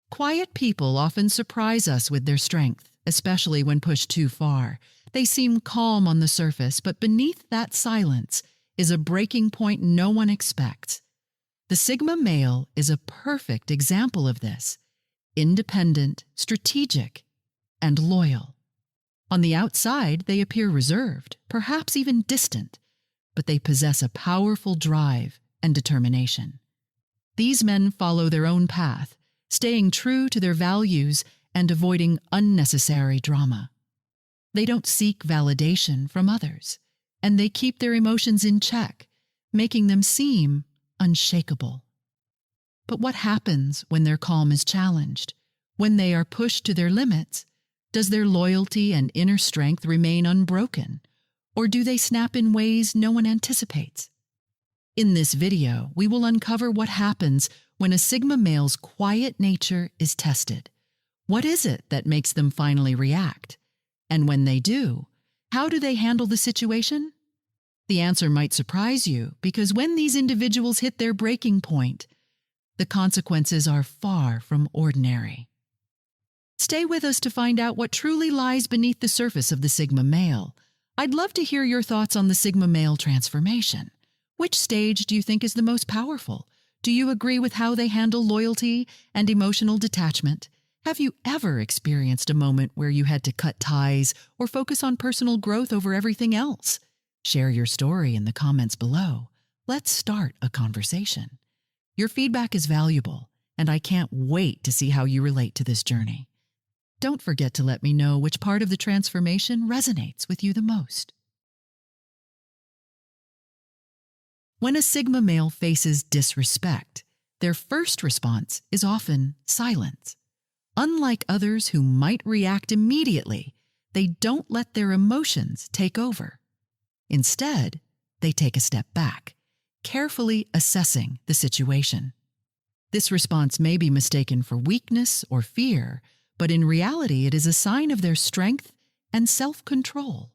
Quiet people often surprise us with their strength, especially when pushed too far. They seem calm on the surface, but beneath that silence is a breaking point no one expects. The Sigma male is a perfect example of this: independent, strategic, and loyal. On the outside, they appear reserved, perhaps even distant, but they possess a powerful drive and determination. These men follow their own path, staying true to their values and avoiding unnecessary drama. They don't seek validation from others, and they keep their emotions in check, making them seem unshakable. But what happens when their calm is challenged? When they are pushed to their limits, does their loyalty and inner strength remain unbroken, or do they snap in ways no one anticipates? In this video, we will uncover what happens when a Sigma male's quiet nature is tested. What is it that makes them finally react? And when they do, how do they handle the situation? The answer might surprise you, because when these individuals hit their breaking point, the consequences are far from ordinary. Stay with us to find out what truly lies beneath the surface of the Sigma male. I'd love to hear your thoughts on the Sigma male transformation. Which stage do you think is the most powerful? Do you agree with how they handle loyalty and emotional detachment? Have you ever experienced a moment where you had to cut ties or focus on personal growth over everything else? Share your story in the comments below. Let's start a conversation. Your feedback is valuable, and I can't wait to see how you relate to this journey. Don't forget to let me know which part of the transformation resonates with you the most. When a Sigma male faces disrespect, their first response is often silence. Unlike others who might react immediately, they don't let their emotions take over. Instead, they take a step back, carefully assessing the situation. This response may be mistaken for weakness or fear, but in reality it is a sign of their strength and self-control.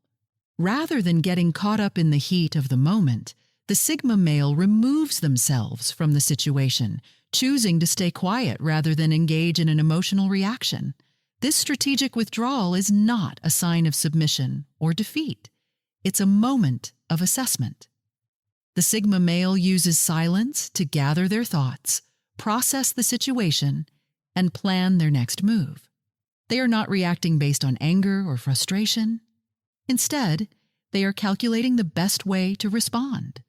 Rather than getting caught up in the heat of the moment, the Sigma male removes themselves from the situation, choosing to stay quiet rather than engage in an emotional reaction. This strategic withdrawal is not a sign of submission or defeat. It's a moment of assessment. The Sigma male uses silence to gather their thoughts, process the situation, and plan their next move. They are not reacting based on anger or frustration. Instead, they are calculating the best way to respond.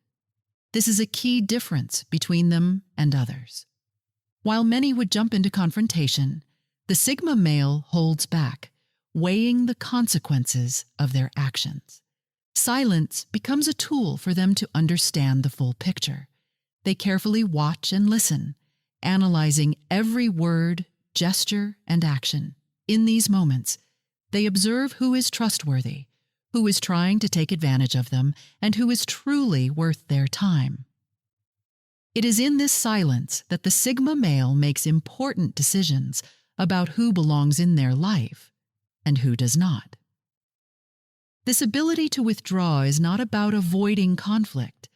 This is a key difference between them and others. While many would jump into confrontation, the Sigma male holds back, weighing the consequences of their actions. Silence becomes a tool for them to understand the full picture. They carefully watch and listen, analyzing every word, gesture, and action. In these moments, they observe who is trustworthy, who is trying to take advantage of them, and who is truly worth their time. It is in this silence that the Sigma male makes important decisions about who belongs in their life and who does not. This ability to withdraw is not about avoiding conflict,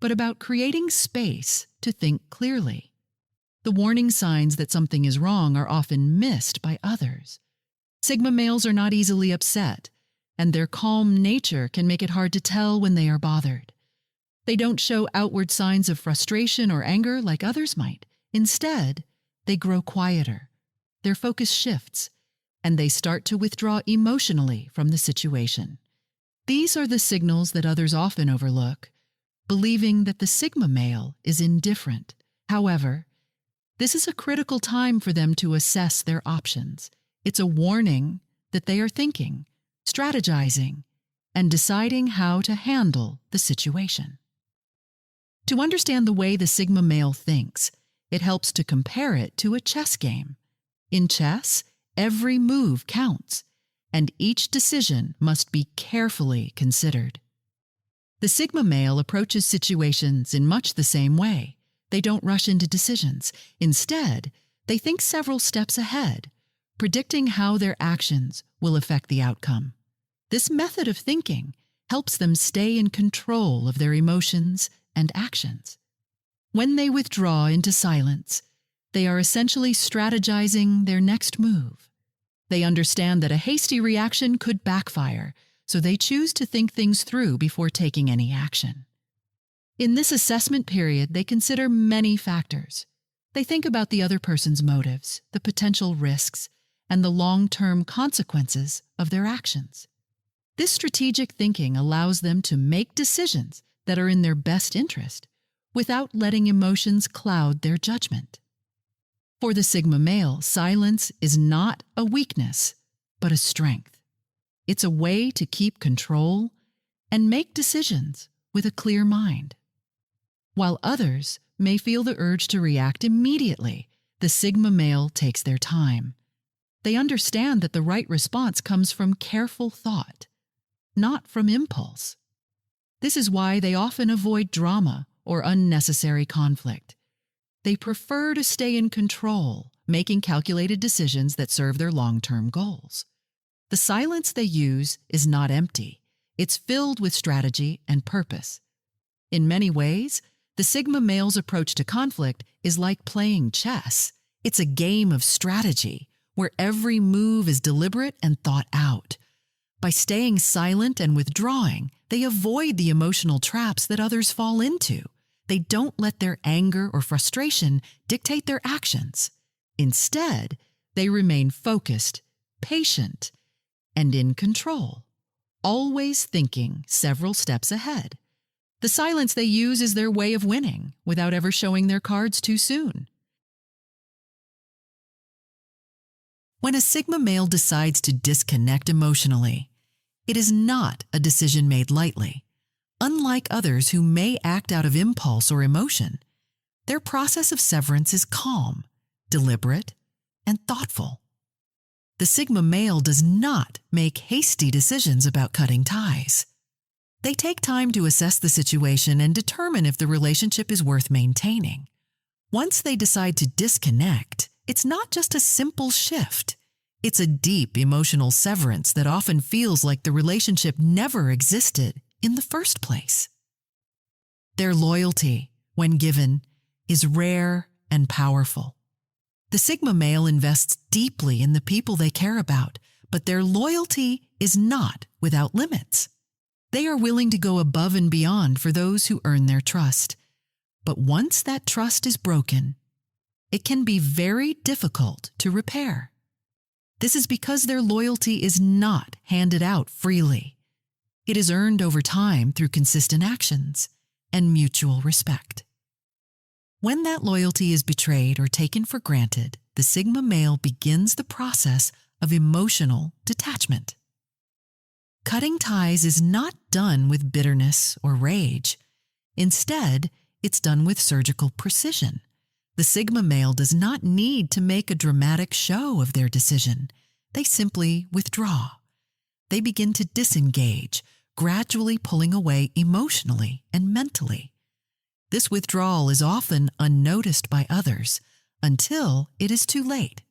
but about creating space to think clearly. The warning signs that something is wrong are often missed by others. Sigma males are not easily upset, and their calm nature can make it hard to tell when they are bothered. They don't show outward signs of frustration or anger like others might. Instead, they grow quieter. Their focus shifts, and they start to withdraw emotionally from the situation. These are the signals that others often overlook, believing that the Sigma male is indifferent. However, this is a critical time for them to assess their options. It's a warning that they are thinking, strategizing, and deciding how to handle the situation. To understand the way the Sigma male thinks, it helps to compare it to a chess game. In chess, every move counts, and each decision must be carefully considered. The Sigma male approaches situations in much the same way. They don't rush into decisions. Instead, they think several steps ahead, predicting how their actions will affect the outcome. This method of thinking helps them stay in control of their emotions and actions. When they withdraw into silence, They are essentially strategizing their next move. They understand that a hasty reaction could backfire, so they choose to think things through before taking any action. In this assessment period, they consider many factors. They think about the other person's motives, the potential risks, and the long-term consequences of their actions. This strategic thinking allows them to make decisions that are in their best interest without letting emotions cloud their judgment. For the Sigma male, silence is not a weakness, but a strength. It's a way to keep control and make decisions with a clear mind. While others may feel the urge to react immediately, the Sigma male takes their time. They understand that the right response comes from careful thought, not from impulse. This is why they often avoid drama or unnecessary conflict. They prefer to stay in control, making calculated decisions that serve their long-term goals. The silence they use is not empty. It's filled with strategy and purpose. In many ways, the Sigma male's approach to conflict is like playing chess. It's a game of strategy where every move is deliberate and thought out. By staying silent and withdrawing, they avoid the emotional traps that others fall into. They don't let their anger or frustration dictate their actions. Instead, they remain focused, patient, and in control, always thinking several steps ahead. The silence they use is their way of winning without ever showing their cards too soon. When a Sigma male decides to disconnect emotionally, it is not a decision made lightly. Unlike others who may act out of impulse or emotion, their process of severance is calm, deliberate, and thoughtful. The Sigma male does not make hasty decisions about cutting ties. They take time to assess the situation and determine if the relationship is worth maintaining. Once they decide to disconnect, it's not just a simple shift. It's a deep emotional severance that often feels like the relationship never existed in the first place. Their loyalty, when given, is rare and powerful. The Sigma male invests deeply in the people they care about, but their loyalty is not without limits. They are willing to go above and beyond for those who earn their trust. But once that trust is broken, it can be very difficult to repair. This is because their loyalty is not handed out freely. It is earned over time through consistent actions and mutual respect. When that loyalty is betrayed or taken for granted, the Sigma male begins the process of emotional detachment. Cutting ties is not done with bitterness or rage. Instead, it's done with surgical precision. The Sigma male does not need to make a dramatic show of their decision. They simply withdraw. They begin to disengage, gradually pulling away emotionally and mentally. This withdrawal is often unnoticed by others until it is too late.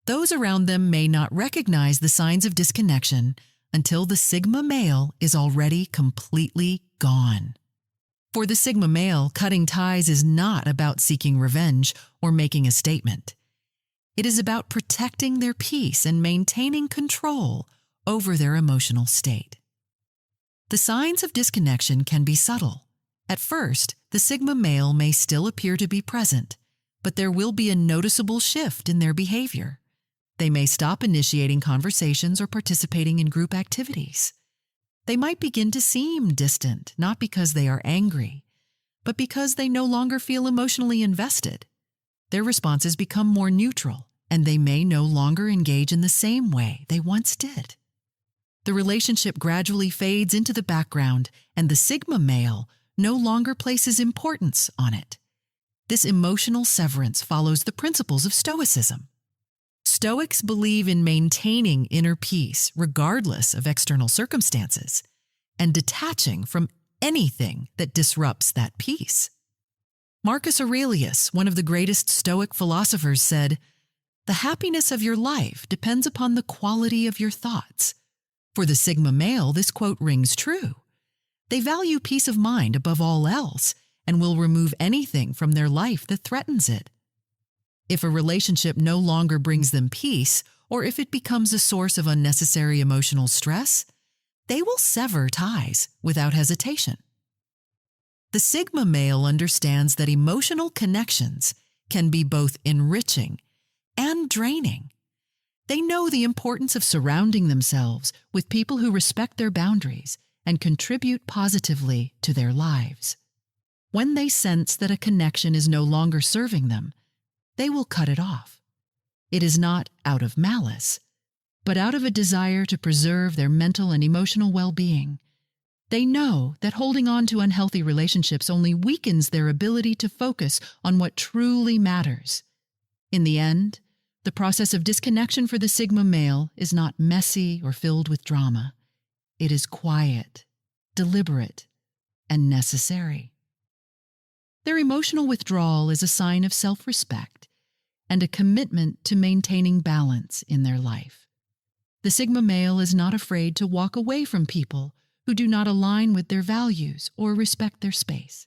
Those around them may not recognize the signs of disconnection until the Sigma male is already completely gone. For the Sigma male, cutting ties is not about seeking revenge or making a statement. It is about protecting their peace and maintaining control over their emotional state. The signs of disconnection can be subtle. At first, the Sigma male may still appear to be present, but there will be a noticeable shift in their behavior. They may stop initiating conversations or participating in group activities. They might begin to seem distant, not because they are angry, but because they no longer feel emotionally invested. Their responses become more neutral, and they may no longer engage in the same way they once did. The relationship gradually fades into the background, and the Sigma male no longer places importance on it. This emotional severance follows the principles of Stoicism. Stoics believe in maintaining inner peace regardless of external circumstances and detaching from anything that disrupts that peace. Marcus Aurelius, one of the greatest Stoic philosophers, said, "The happiness of your life depends upon the quality of your thoughts." For the Sigma male, this quote rings true. They value peace of mind above all else and will remove anything from their life that threatens it. If a relationship no longer brings them peace, or if it becomes a source of unnecessary emotional stress, they will sever ties without hesitation. The Sigma male understands that emotional connections can be both enriching and draining. They know the importance of surrounding themselves with people who respect their boundaries and contribute positively to their lives. When they sense that a connection is no longer serving them, they will cut it off. It is not out of malice, but out of a desire to preserve their mental and emotional well-being. They know that holding on to unhealthy relationships only weakens their ability to focus on what truly matters. In the end, the process of disconnection for the Sigma male is not messy or filled with drama. It is quiet, deliberate, and necessary. Their emotional withdrawal is a sign of self-respect and a commitment to maintaining balance in their life. The Sigma male is not afraid to walk away from people who do not align with their values or respect their space.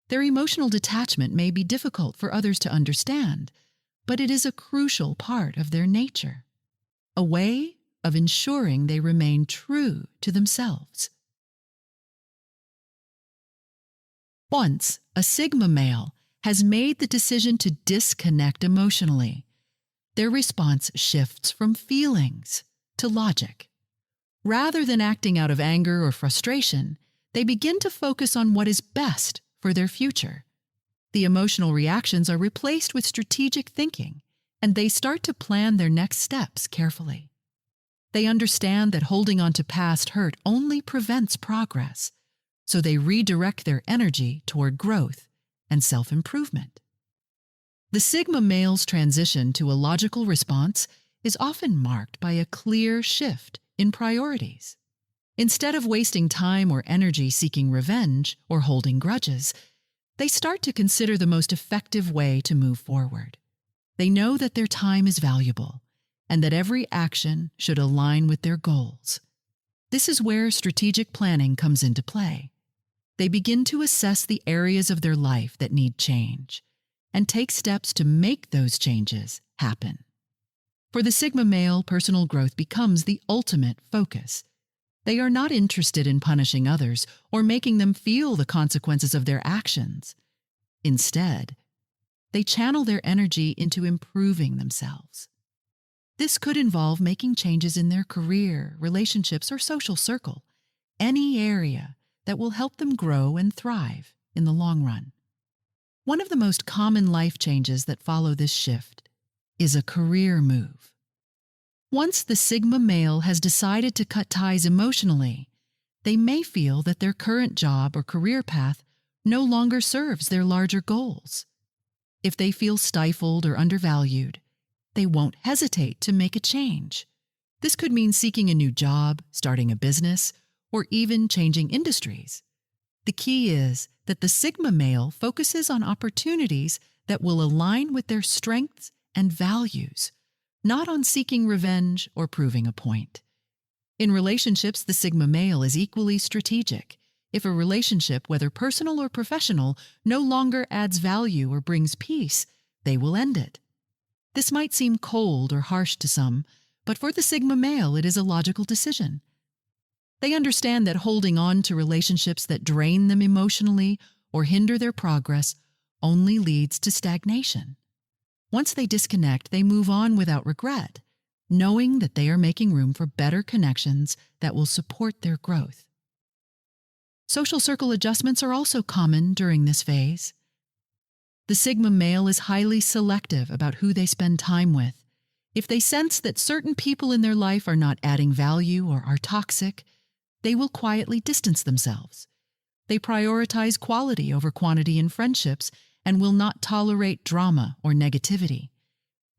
Their emotional detachment may be difficult for others to understand, but it is a crucial part of their nature, a way of ensuring they remain true to themselves. Once a Sigma male has made the decision to disconnect emotionally, their response shifts from feelings to logic. Rather than acting out of anger or frustration, they begin to focus on what is best for their future. The emotional reactions are replaced with strategic thinking, and they start to plan their next steps carefully. They understand that holding on to past hurt only prevents progress, so they redirect their energy toward growth and self-improvement. The Sigma male's transition to a logical response is often marked by a clear shift in priorities. Instead of wasting time or energy seeking revenge or holding grudges, they start to consider the most effective way to move forward. They know that their time is valuable and that every action should align with their goals. This is where strategic planning comes into play. They begin to assess the areas of their life that need change and take steps to make those changes happen. For the Sigma male, personal growth becomes the ultimate focus. They are not interested in punishing others or making them feel the consequences of their actions. Instead, they channel their energy into improving themselves. This could involve making changes in their career, relationships, or social circle, any area that will help them grow and thrive in the long run. One of the most common life changes that follow this shift is a career move. Once the Sigma male has decided to cut ties emotionally, they may feel that their current job or career path no longer serves their larger goals. If they feel stifled or undervalued, they won't hesitate to make a change. This could mean seeking a new job, starting a business, or even changing industries. The key is that the Sigma male focuses on opportunities that will align with their strengths and values, not on seeking revenge or proving a point. In relationships, the Sigma male is equally strategic. If a relationship, whether personal or professional, no longer adds value or brings peace, they will end it. This might seem cold or harsh to some, but for the Sigma male, it is a logical decision. They understand that holding on to relationships that drain them emotionally or hinder their progress only leads to stagnation. Once they disconnect, they move on without regret, knowing that they are making room for better connections that will support their growth. Social circle adjustments are also common during this phase. The Sigma male is highly selective about who they spend time with. If they sense that certain people in their life are not adding value or are toxic, they will quietly distance themselves. They prioritize quality over quantity in friendships and will not tolerate drama or negativity.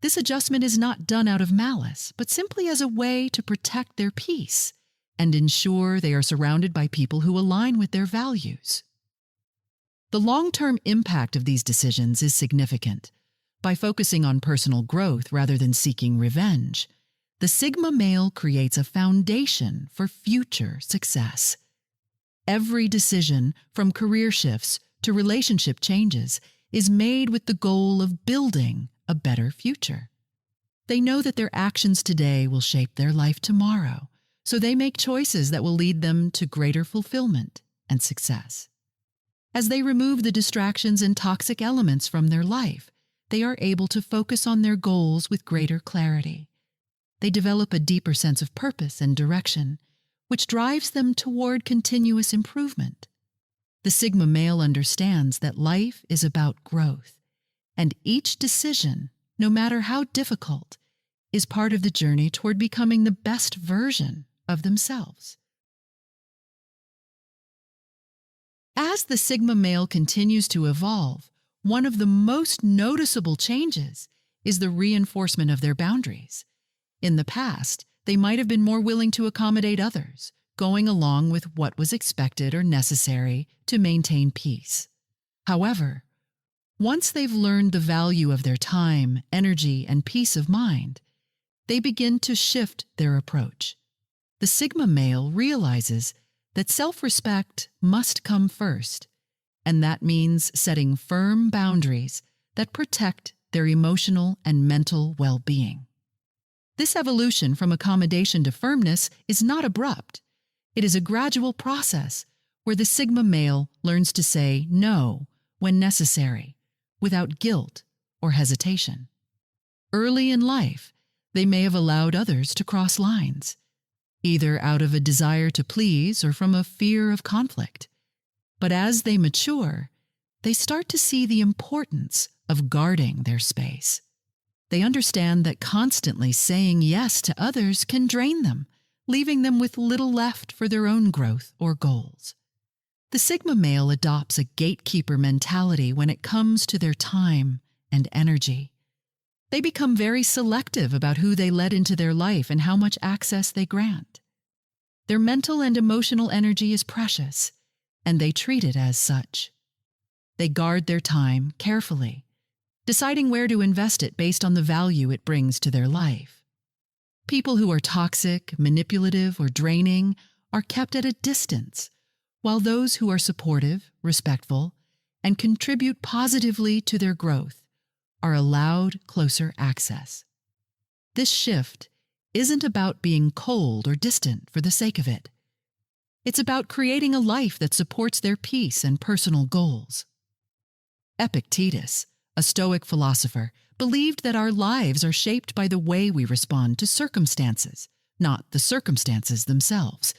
This adjustment is not done out of malice, but simply as a way to protect their peace and ensure they are surrounded by people who align with their values. The long-term impact of these decisions is significant. By focusing on personal growth rather than seeking revenge, the Sigma male creates a foundation for future success. Every decision, from career shifts to relationship changes, is made with the goal of building a better future. They know that their actions today will shape their life tomorrow, so they make choices that will lead them to greater fulfillment and success. As they remove the distractions and toxic elements from their life, they are able to focus on their goals with greater clarity. They develop a deeper sense of purpose and direction, which drives them toward continuous improvement. The Sigma male understands that life is about growth, and each decision, no matter how difficult, is part of the journey toward becoming the best version of themselves. As the Sigma male continues to evolve, one of the most noticeable changes is the reinforcement of their boundaries. In the past, they might have been more willing to accommodate others, going along with what was expected or necessary to maintain peace. However, once they've learned the value of their time, energy, and peace of mind, they begin to shift their approach. The Sigma male realizes that self-respect must come first, and that means setting firm boundaries that protect their emotional and mental well-being. This evolution from accommodation to firmness is not abrupt. It is a gradual process where the Sigma male learns to say no when necessary, without guilt or hesitation. Early in life, they may have allowed others to cross lines, either out of a desire to please or from a fear of conflict. But as they mature, they start to see the importance of guarding their space. They understand that constantly saying yes to others can drain them, leaving them with little left for their own growth or goals. The Sigma male adopts a gatekeeper mentality when it comes to their time and energy. They become very selective about who they let into their life and how much access they grant. Their mental and emotional energy is precious, and they treat it as such. They guard their time carefully, deciding where to invest it based on the value it brings to their life. People who are toxic, manipulative, or draining are kept at a distance, while those who are supportive, respectful, and contribute positively to their growth are allowed closer access. This shift isn't about being cold or distant for the sake of it. It's about creating a life that supports their peace and personal goals. Epictetus, a Stoic philosopher, believed that our lives are shaped by the way we respond to circumstances, not the circumstances themselves.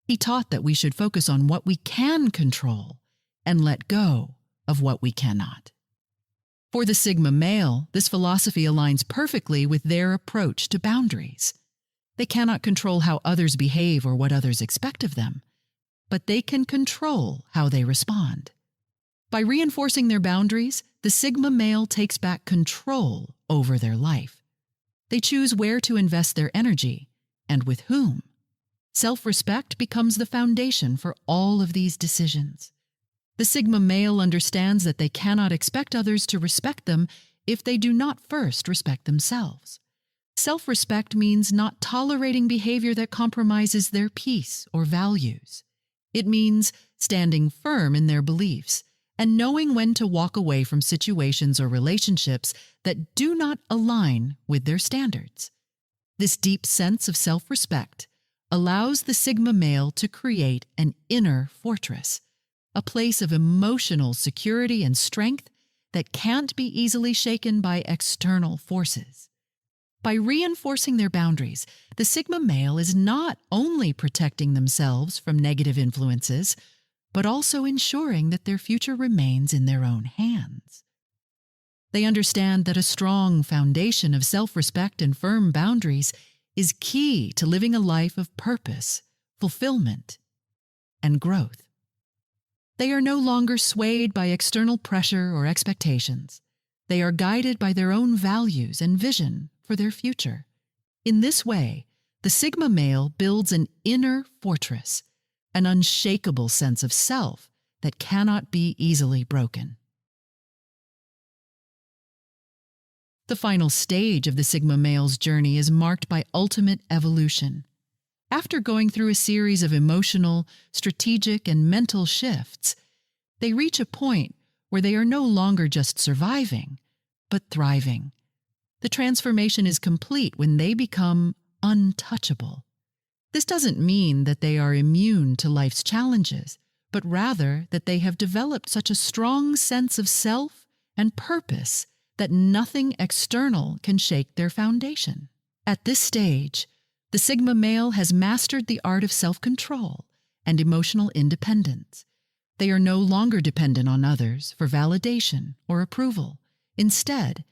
He taught that we should focus on what we can control and let go of what we cannot. For the Sigma male, this philosophy aligns perfectly with their approach to boundaries. They cannot control how others behave or what others expect of them, but they can control how they respond. By reinforcing their boundaries, the Sigma male takes back control over their life. They choose where to invest their energy and with whom. Self-respect becomes the foundation for all of these decisions. The Sigma male understands that they cannot expect others to respect them if they do not first respect themselves. Self-respect means not tolerating behavior that compromises their peace or values. It means standing firm in their beliefs and knowing when to walk away from situations or relationships that do not align with their standards. This deep sense of self-respect allows the Sigma male to create an inner fortress, a place of emotional security and strength that can't be easily shaken by external forces. By reinforcing their boundaries, the Sigma male is not only protecting themselves from negative influences, but also ensuring that their future remains in their own hands. They understand that a strong foundation of self-respect and firm boundaries is key to living a life of purpose, fulfillment, and growth. They are no longer swayed by external pressure or expectations. They are guided by their own values and vision for their future. In this way, the Sigma male builds an inner fortress, an unshakable sense of self that cannot be easily broken. The final stage of the Sigma male's journey is marked by ultimate evolution. After going through a series of emotional, strategic, and mental shifts, they reach a point where they are no longer just surviving, but thriving, The transformation is complete when they become untouchable. This doesn't mean that they are immune to life's challenges, but rather that they have developed such a strong sense of self and purpose that nothing external can shake their foundation. At this stage, the Sigma male has mastered the art of self-control and emotional independence. They are no longer dependent on others for validation or approval. Instead,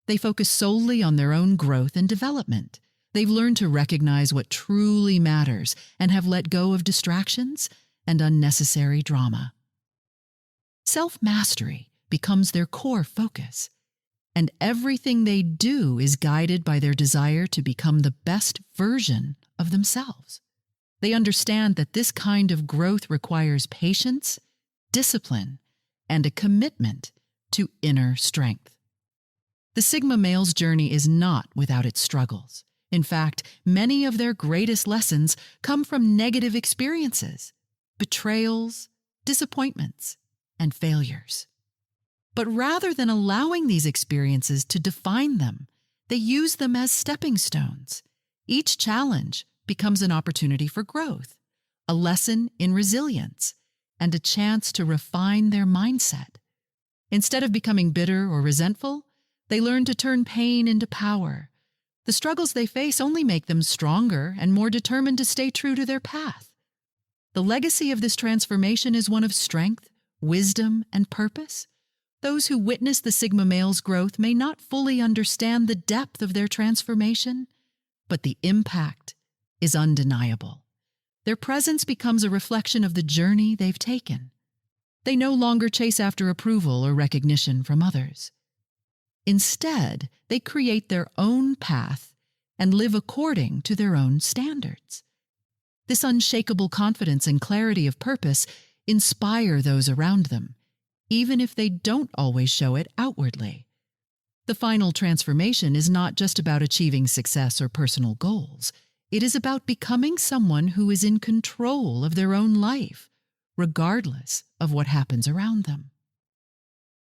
they focus solely on their own growth and development. They've learned to recognize what truly matters and have let go of distractions and unnecessary drama. Self-mastery becomes their core focus, and everything they do is guided by their desire to become the best version of themselves. They understand that this kind of growth requires patience, discipline, and a commitment to inner strength. The Sigma male's journey is not without its struggles. In fact, many of their greatest lessons come from negative experiences, betrayals, disappointments, and failures. But rather than allowing these experiences to define them, they use them as stepping stones. Each challenge becomes an opportunity for growth, a lesson in resilience, and a chance to refine their mindset. Instead of becoming bitter or resentful, they learn to turn pain into power. The struggles they face only make them stronger and more determined to stay true to their path. The legacy of this transformation is one of strength, wisdom, and purpose. Those who witness the Sigma male's growth may not fully understand the depth of their transformation, but the impact is undeniable. Their presence becomes a reflection of the journey they've taken. They no longer chase after approval or recognition from others. Instead, they create their own path and live according to their own standards. This unshakable confidence and clarity of purpose inspire those around them, even if they don't always show it outwardly. The final transformation is not just about achieving success or personal goals. It is about becoming someone who is in control of their own life, regardless of what happens around them.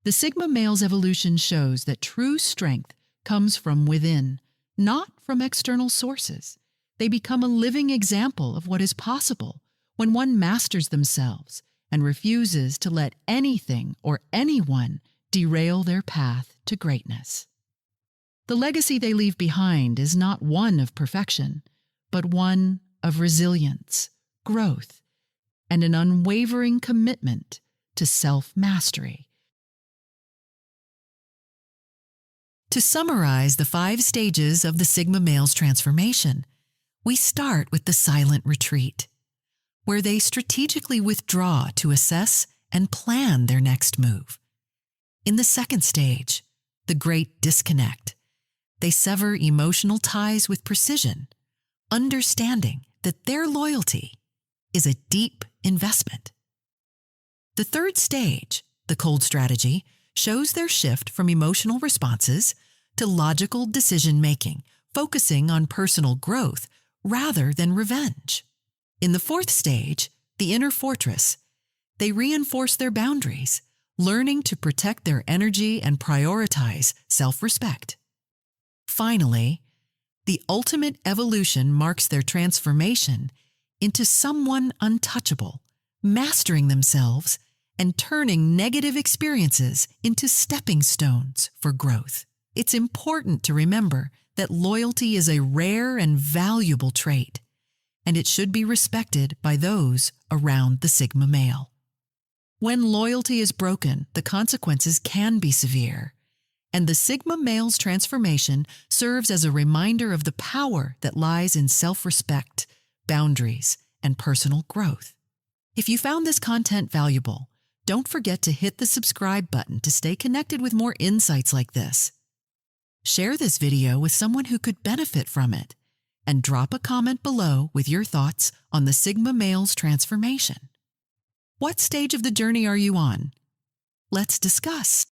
The Sigma male's evolution shows that true strength comes from within, not from external sources. They become a living example of what is possible when one masters themselves and refuses to let anything or anyone derail their path to greatness. The legacy they leave behind is not one of perfection, but one of resilience, growth, and an unwavering commitment to self-mastery. To summarize the 5 stages of the Sigma male's transformation, we start with the silent retreat, where they strategically withdraw to assess and plan their next move. In the second stage, the great disconnect, they sever emotional ties with precision, understanding that their loyalty is a deep investment. The third stage, the cold strategy, shows their shift from emotional responses to logical decision-making, focusing on personal growth rather than revenge. In the fourth stage, the inner fortress, they reinforce their boundaries, learning to protect their energy and prioritize self-respect. Finally, the ultimate evolution marks their transformation into someone untouchable, mastering themselves and turning negative experiences into stepping stones for growth. It's important to remember that loyalty is a rare and valuable trait, and it should be respected by those around the Sigma male. When loyalty is broken, the consequences can be severe, and the Sigma male's transformation serves as a reminder of the power that lies in self-respect, boundaries, and personal growth. If you found this content valuable, don't forget to hit the subscribe button to stay connected with more insights like this. Share this video with someone who could benefit from it, and drop a comment below with your thoughts on the Sigma male's transformation. What stage of the journey are you on? Let's discuss.